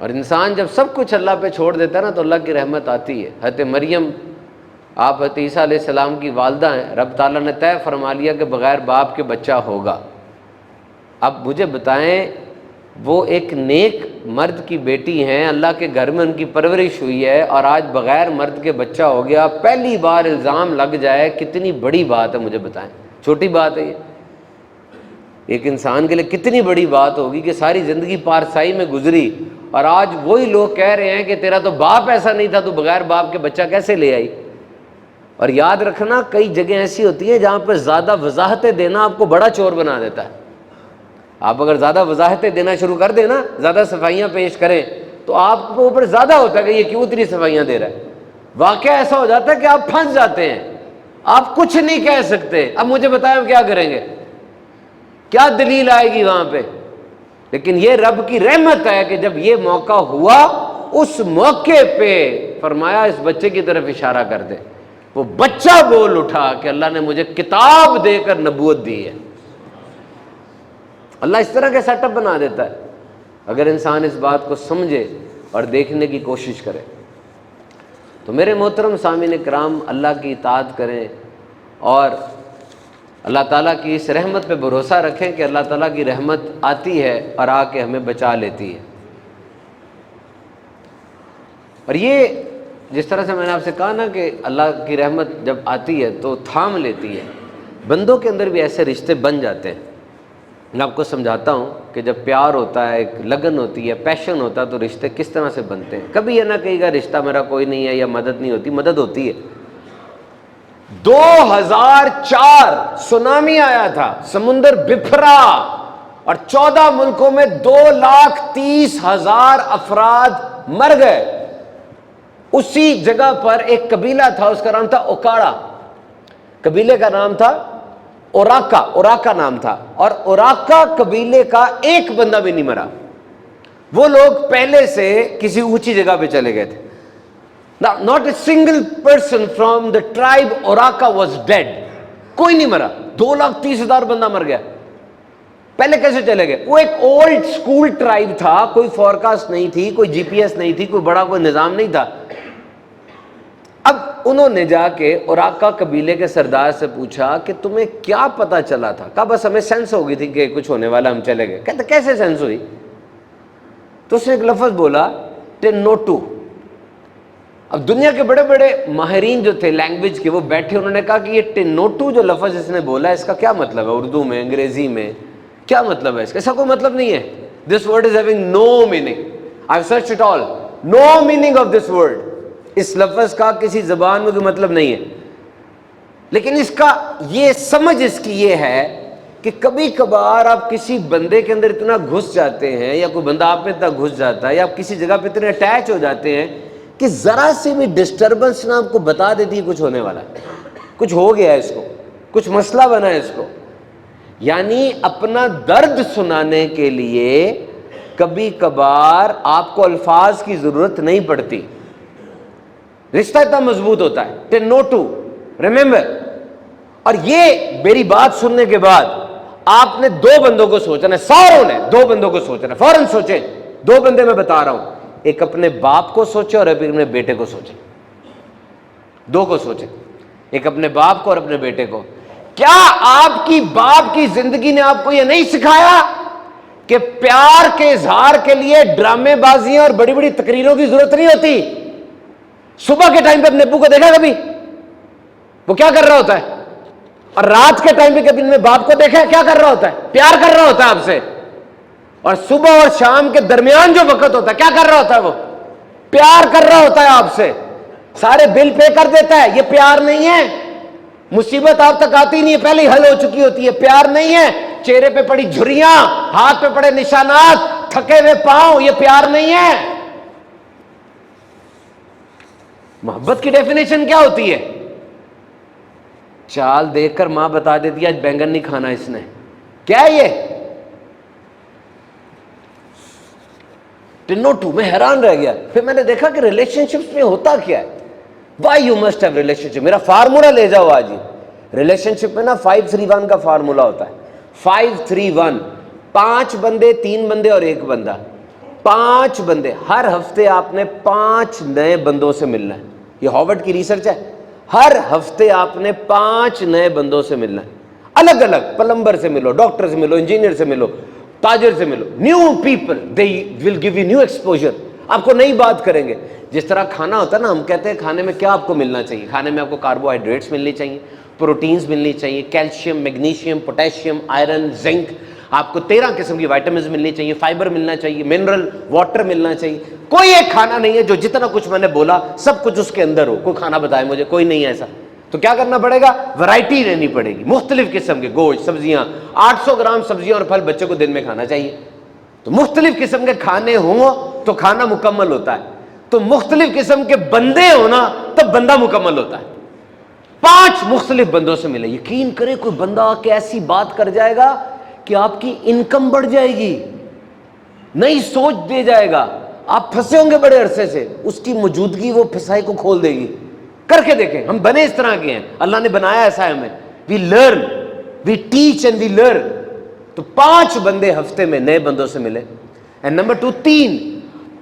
اور انسان جب سب کچھ اللہ پہ چھوڑ دیتا ہے نا تو اللہ کی رحمت آتی ہے۔ حضرت مریم، آپ حضرت عیسیٰ علیہ السلام کی والدہ ہیں، رب تعالیٰ نے طے فرما لیا کہ بغیر باپ کے بچہ ہوگا۔ اب مجھے بتائیں، وہ ایک نیک مرد کی بیٹی ہیں، اللہ کے گھر میں ان کی پرورش ہوئی ہے، اور آج بغیر مرد کے بچہ ہو گیا، پہلی بار الزام لگ جائے، کتنی بڑی بات ہے مجھے بتائیں۔ چھوٹی بات ہے یہ؟ ایک انسان کے لیے کتنی بڑی بات ہوگی کہ ساری زندگی پارسائی میں گزری، اور آج وہی لوگ کہہ رہے ہیں کہ تیرا تو باپ ایسا نہیں تھا، تو بغیر باپ کے بچہ کیسے لے آئی؟ اور یاد رکھنا، کئی جگہ ایسی ہوتی ہے جہاں پہ زیادہ وضاحتیں دینا آپ کو بڑا چور بنا دیتا ہے۔ آپ اگر زیادہ وضاحتیں دینا شروع کر دیں نا، زیادہ صفائیاں پیش کریں، تو آپ کو اوپر زیادہ ہوتا ہے کہ یہ کیوں اتنی صفائیاں دے رہا ہے۔ واقعہ ایسا ہو جاتا ہے کہ آپ پھنس جاتے ہیں، آپ کچھ نہیں کہہ سکتے۔ اب مجھے بتائیں ہم کیا کریں گے؟ کیا دلیل آئے گی وہاں پہ؟ لیکن یہ رب کی رحمت ہے کہ جب یہ موقع ہوا، اس موقع پہ فرمایا اس بچے کی طرف اشارہ کر دے۔ وہ بچہ بول اٹھا کہ اللہ نے مجھے کتاب دے کر نبوت دی ہے۔ اللہ اس طرح کے سیٹ اپ بنا دیتا ہے اگر انسان اس بات کو سمجھے اور دیکھنے کی کوشش کرے۔ تو میرے محترم سامعین کرام، اللہ کی اطاعت کریں اور اللہ تعالیٰ کی اس رحمت پہ بھروسہ رکھیں کہ اللہ تعالیٰ کی رحمت آتی ہے اور آ کے ہمیں بچا لیتی ہے۔ اور یہ جس طرح سے میں نے آپ سے کہا نا کہ اللہ کی رحمت جب آتی ہے تو تھام لیتی ہے، بندوں کے اندر بھی ایسے رشتے بن جاتے ہیں۔ میں آپ کو سمجھاتا ہوں کہ جب پیار ہوتا ہے، ایک لگن ہوتی ہے، پیشن ہوتا ہے، تو رشتے کس طرح سے بنتے ہیں۔ کبھی یہ نہ کہے گا رشتہ میرا کوئی نہیں ہے یا مدد نہیں ہوتی، مدد ہوتی ہے۔ 2004 سونامی آیا تھا، سمندر بکھرا، اور 14 ملکوں میں 2,30,000 افراد مر گئے۔ اسی جگہ پر ایک قبیلہ تھا، اس کا نام تھا اوکاڑا، قبیلے کا نام تھا اوراکا نام تھا، اور اوراکا قبیلے کا ایک بندہ بھی نہیں مرا۔ وہ لوگ پہلے سے کسی اونچی جگہ پہ چلے گئے تھے۔ Not a single person from the tribe Oraka was dead. کوئی نہیں مرا۔ 2,30,000 بندہ مر گیا۔ پہلے کیسے چلے گئے؟ وہ ایک اولڈ سکول ٹرائب تھا، کوئی فورکاسٹ نہیں تھی، کوئی جی پی ایس نہیں تھی، کوئی بڑا کوئی نظام نہیں تھا۔ اب انہوں نے جا کے اوراکا قبیلے کے سردار سے پوچھا کہ تمہیں کیا پتا چلا تھا؟ کہا بس ہمیں سینس ہو گئی تھی کہ کچھ ہونے والا، ہم چلے گئے۔ کہتے کیسے سینس ہوئی؟ تو اس نے ایک لفظ بولا، ٹینوٹو۔ اب دنیا کے بڑے بڑے ماہرین جو تھے لینگویج کے، وہ بیٹھے، انہوں نے کہا کہ یہ ٹینوٹو جو لفظ اس نے بولا ہے، اس کا کیا مطلب ہے؟ اردو میں، انگریزی میں کیا مطلب ہے اس کا؟ ایسا کوئی مطلب نہیں ہے۔ This word is having no meaning. I've searched it all. No meaning of this word. اس لفظ کا کسی زبان میں کوئی مطلب نہیں ہے۔ لیکن اس کا یہ سمجھ اس کی یہ ہے کہ کبھی کبھار آپ کسی بندے کے اندر اتنا گھس جاتے ہیں، یا کوئی بندہ آپ میں اتنا گھس جاتا ہے، یا آپ کسی جگہ پہ اتنے اٹیچ ہو جاتے ہیں کہ ذرا سی بھی ڈسٹربنس نہ آپ کو بتا دیتی ہے کچھ ہونے والا ہے، کچھ ہو گیا ہے اس کو، کچھ مسئلہ بنا ہے اس کو۔ یعنی اپنا درد سنانے کے لیے کبھی کبھار آپ کو الفاظ کی ضرورت نہیں پڑتی، رشتہ اتنا مضبوط ہوتا ہے۔ ٹینوٹو، ریممبر۔ اور یہ میری بات سننے کے بعد آپ نے 2 بندوں کو سوچنا ہے، ساروں نے 2 بندوں کو سوچنا ہے، فوراً سوچیں۔ 2 بندے میں بتا رہا ہوں، ایک اپنے باپ کو سوچے اور ایک اپنے بیٹے کو سوچے۔ 2 کو سوچے، ایک اپنے باپ کو اور اپنے بیٹے کو۔ کیا آپ کی باپ کی زندگی نے آپ کو یہ نہیں سکھایا کہ پیار کے اظہار کے لیے ڈرامے بازیاں اور بڑی بڑی تقریروں کی ضرورت نہیں ہوتی؟ صبح کے ٹائم پہ اپنے ابو کو دیکھا کبھی؟ وہ کیا کر رہا ہوتا ہے؟ اور رات کے ٹائم پہ کبھی اپنے باپ کو دیکھا کیا کر رہا ہوتا ہے؟ پیار کر رہا ہوتا ہے آپ سے۔ اور صبح اور شام کے درمیان جو وقت ہوتا ہے کیا کر رہا ہوتا ہے؟ وہ پیار کر رہا ہوتا ہے آپ سے، سارے بل پے کر دیتا ہے۔ یہ پیار نہیں ہے۔ مصیبت آپ تک آتی نہیں ہے، پہلے ہی حل ہو چکی ہوتی ہے۔ پیار نہیں ہے۔ چہرے پہ پڑی جھریاں، ہاتھ پہ پڑے نشانات، تھکے ہوئے پاؤں، یہ پیار نہیں ہے۔ محبت کی ڈیفینیشن کیا ہوتی ہے؟ چال دیکھ کر ماں بتا دیتی ہے آج بینگن نہیں کھانا اس نے، کیا ہے یہ؟ ٹینوٹو۔ میں حیران رہ گیا، پھر میں نے دیکھا کہ ریلیشن شپس میں ہوتا کیا ہے۔ Why you must have relationship. میرا فارمولا لے جاؤ آج ہی۔ ریلیشن شپ میں نا 5-3-1 کا فارمولا ہوتا ہے۔ 5-3-1، 5 بندے، 3 بندے اور 1 بندہ۔ 5 بندے ہر ہفتے آپ نے 5 نئے بندوں سے ملنا ہے. یہ ہارورڈ کی ریسرچ ہے. ہر ہفتے آپ نے 5 نئے بندوں سے ملنا ہے. الگ الگ پلمبر سے ملو, ڈاکٹر سے ملو, انجینئر سے ملو, تاجر سے ملو. New people, they will give you new exposure. آپ کو نئی بات کریں گے. جس طرح کھانا ہوتا ہے نا, ہم کہتے ہیں کھانے میں کیا آپ کو ملنا چاہیے. کھانے میں آپ کو کاربوہائیڈریٹس ملنی چاہیے, پروٹینز ملنی چاہیے, calcium, magnesium, potassium, iron, zinc. آپ کو 13 قسم کی وائٹامنز ملنی چاہیے, فائبر ملنا چاہیے, منرل واٹر ملنا چاہیے. کوئی ایک کھانا نہیں ہے جو جتنا کچھ میں نے بولا سب کچھ اس کے اندر ہو. کوئی کھانا بتائے مجھے, کوئی نہیں ہے ایسا. تو کیا کرنا پڑے گا, ورائٹی لینی پڑے گی, مختلف قسم کے گوشت, سبزیاں. 800 گرام سبزیاں اور پھل بچے کو دن میں کھانا چاہیے. تو مختلف قسم کے کھانے ہوں تو کھانا مکمل ہوتا ہے. تو مختلف قسم کے بندے ہونا تب بندہ مکمل ہوتا ہے. 5 مختلف بندوں سے ملے. یقین کریں کوئی بندہ آ کے ایسی بات کر جائے گا کہ آپ کی انکم بڑھ جائے گی, نئی سوچ دے جائے گا. آپ پھنسے ہوں گے بڑے عرصے سے, اس کی موجودگی وہ پھنسائی کو کھول دے گی. کر کے دیکھیں, ہم بنے اس طرح کے ہیں, اللہ نے بنایا ایسا ہے ہمیں. We learn, we teach and we learn. تو 5 بندے ہفتے میں نئے بندوں سے ملے. اینڈ نمبر 2,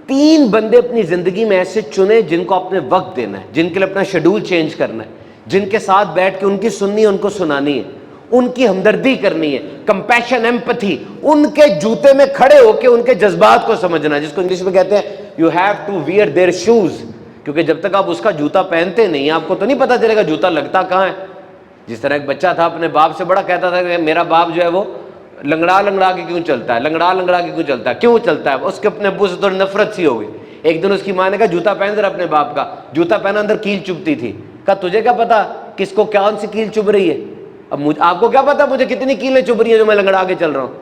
3 بندے اپنی زندگی میں ایسے چنے جن کو اپنے وقت دینا ہے, جن کے لیے اپنا شیڈول چینج کرنا ہے, جن کے ساتھ بیٹھ کے ان کی سننی, ان کو سنانی ہے, ان کی ہمدردی کرنی ہے, کمپیشن, ایمپتھی, ان کے جوتے میں کھڑے ہو کے ان کے جذبات کو سمجھنا, جس کو انگلش میں کہتے ہیں you have to wear their shoes. کیونکہ جب تک آپ اس کا جوتا پہنتے نہیں آپ کو تو نہیں پتا چلے گا جوتا لگتا کہاں ہے. جس طرح ایک بچہ تھا اپنے باپ سے بڑا کہتا تھا کہ میرا باپ جو ہے وہ لنگڑا لنگڑا کے کیوں چلتا ہے, لنگڑا لنگڑا کے کیوں چلتا ہے. اس کے اپنے ابو سے تو نفرت سی ہو گئی. ایک دن اس کی ماں نے کہا جوتا پہن ذرا اپنے باپ کا. جوتا پہنا, اندر کیل چبھتی تھی. کہا تجھے کیا پتا کس کو کون سی کیل چبھ رہی ہے. اب آپ کو کیا پتا مجھے کتنی کیلیں چبھ رہی ہیں جو میں لنگڑا کے چل رہا ہوں.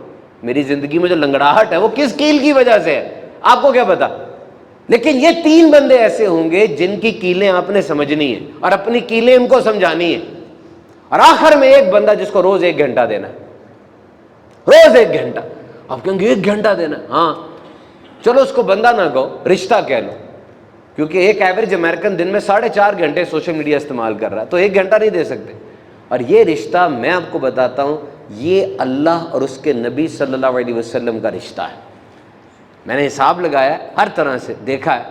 میری زندگی میں جو لنگڑاہٹ ہے وہ کس کیل کی وجہ سے ہے, آپ کو کیا پتا. لیکن یہ 3 بندے ایسے ہوں گے جن کی کیلیں آپ نے سمجھنی ہے اور اپنی کیلیں ان کو سمجھانی ہے. اور آخر میں ایک بندہ جس کو روز 1 گھنٹہ دینا ہے, روز 1 گھنٹہ. آپ کہیں گے 1 گھنٹہ دینا, ہاں چلو اس کو بندہ نہ کہو, رشتہ کہہ لو. کیونکہ ایک ایوریج امریکن دن میں 4.5 گھنٹے سوشل میڈیا استعمال کر رہا ہے, تو 1 گھنٹہ نہیں دے سکتے. اور یہ رشتہ میں آپ کو بتاتا ہوں, یہ اللہ اور اس کے نبی صلی اللہ علیہ وسلم کا رشتہ ہے. میں نے حساب لگایا ہے, ہر طرح سے دیکھا ہے.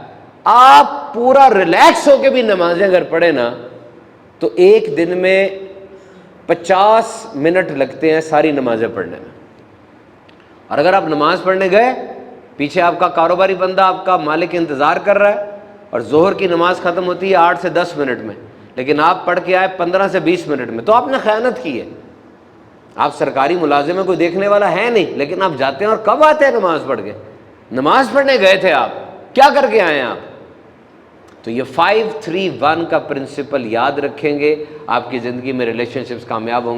آپ پورا ریلیکس ہو کے بھی نمازیں اگر پڑھیں نا تو ایک دن میں 50 منٹ لگتے ہیں ساری نمازیں پڑھنے میں. اور اگر آپ نماز پڑھنے گئے, پیچھے آپ کا کاروباری بندہ, آپ کا مالک انتظار کر رہا ہے, اور ظہر کی نماز ختم ہوتی ہے 8 سے 10 منٹ میں, لیکن آپ پڑھ کے آئے 15 سے 20 منٹ میں, تو آپ نے خیانت کی ہے. آپ سرکاری ملازم میں کوئی دیکھنے والا ہے نہیں, لیکن آپ جاتے ہیں اور کب آتے ہیں نماز پڑھ کے. نماز پڑھنے گئے تھے آپ, کیا کر کے آئے ہیں آپ. تو یہ 5-3-1 کا پرنسپل یاد رکھیں گے, آپ کی زندگی میں ریلیشن شپس کامیاب ہوں گے.